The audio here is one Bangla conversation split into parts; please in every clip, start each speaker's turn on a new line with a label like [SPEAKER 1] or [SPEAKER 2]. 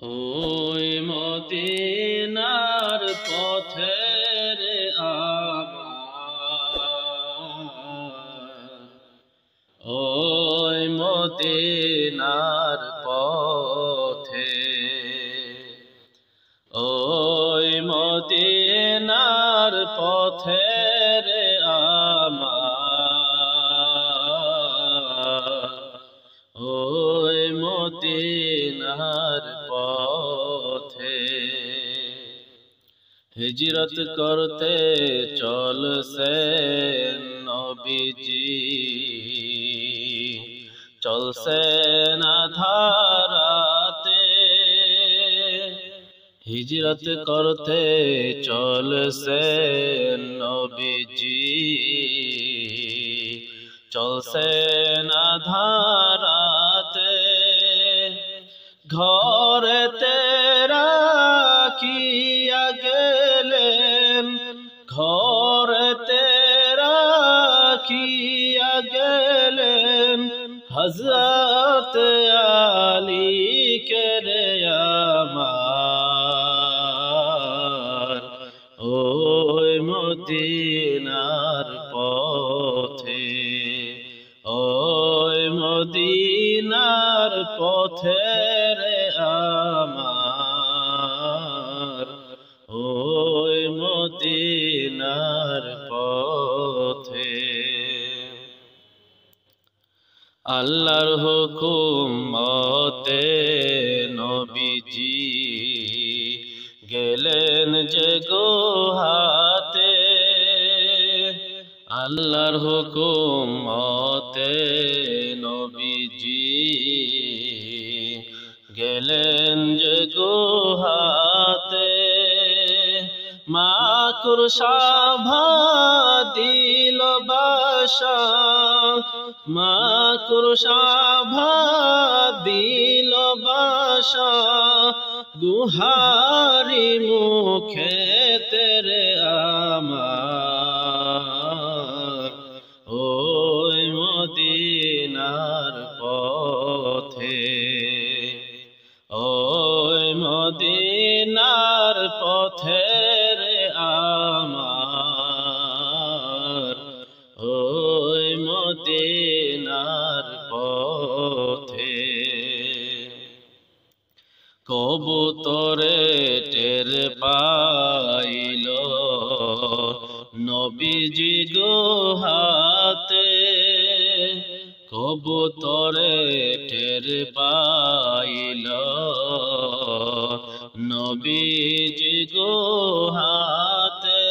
[SPEAKER 1] ওই মদিনার পথের আমার, ওই মদিনার পথে, ওই মদিনার পথের আমার, ওই মদিনার পথে হিজরত করতে চলছেন নবীজি, চলছেন আধারাতে। হিজরত করতে চলছেন নবীজি, চলছেন আধারাতে। ঘরেতে রাখিয়া গেলেন, ঘরেতে রাখিয়া গেলেন হযরত আলীকে রে আমার, ওই মদিনার পথে, ওই মদিনার পথে রে আমার, ওই মদিনার পথে। আল্লাহর হুকুম মতে নবীজি গেলেন যে গুহাতে, আল্লাহর হুকুম মতে নবীজি গেলেন যে গুহাতে। মাকড়সা দিল বাসা, মাকড়সা দিল বাসা গুহারি মুখে তেরে আমার, ওই মদিনার পথে, ওই মদিনার পথে রে আমার, ওই মদিনার পথে। কবুতরে টের পাইল নবীজি গুহাতে, কবুতরে টের পাইল নবীজি গুহাতে।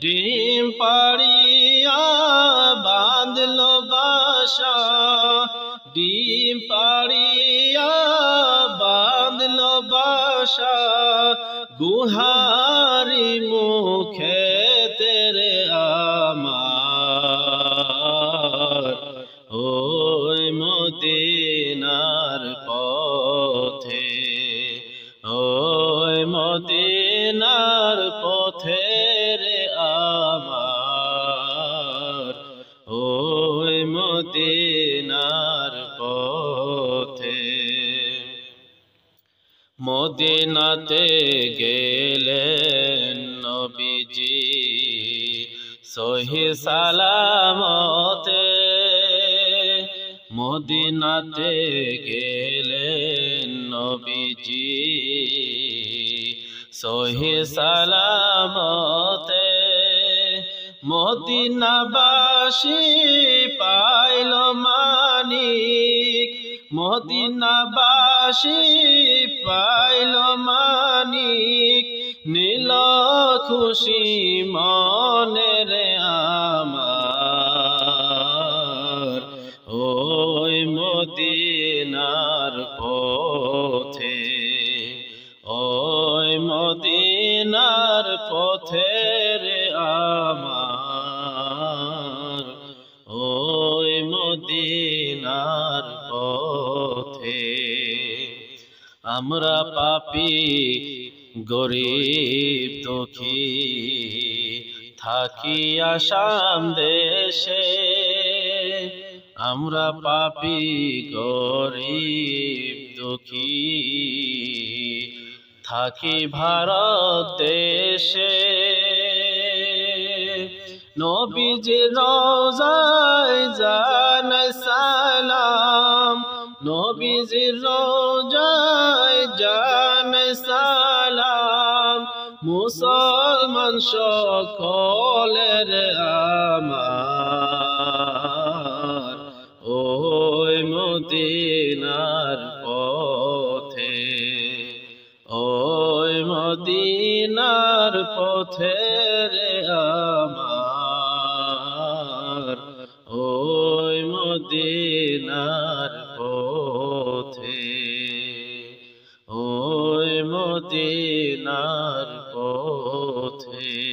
[SPEAKER 1] ডিম পাড়িয়া বাঁধল বাসা, ডিম পাড়িয়া বাঁধল বাসা গুহারি মুখে তেরে আমার, ওই মদিনার পথে, ওই মদিনার পথে রে আমার, ওই মদিনার পথে। মদিনাতে গেলেন নবীজি সহি সালামতে, মদিনাতে গেলেন নবীজি সহি সালামতে। মদিনাবাসী পাইল মানিক, মদিনাবাসী পাইল মানিক, নীল খুশি মনে রে আমার, ওই মদিনার পথে, ওই মদিনার পথে রে আমার, ওই মদিনার পথে। আমরা পাপী গরিব দুঃখী থাকি আসাম দেশে, আমরা পাপী গরিব দুঃখী থাকি ভারত দেশে নবীজির রওজায় জানাই সালাম নবীজির রওজায় জানাই সালাম মুসলমান সকলের আমার ওই মদিনার পথে ওই মদিনার পথে রে আমার ওই মদিনার পথে ওই মদিনার পথে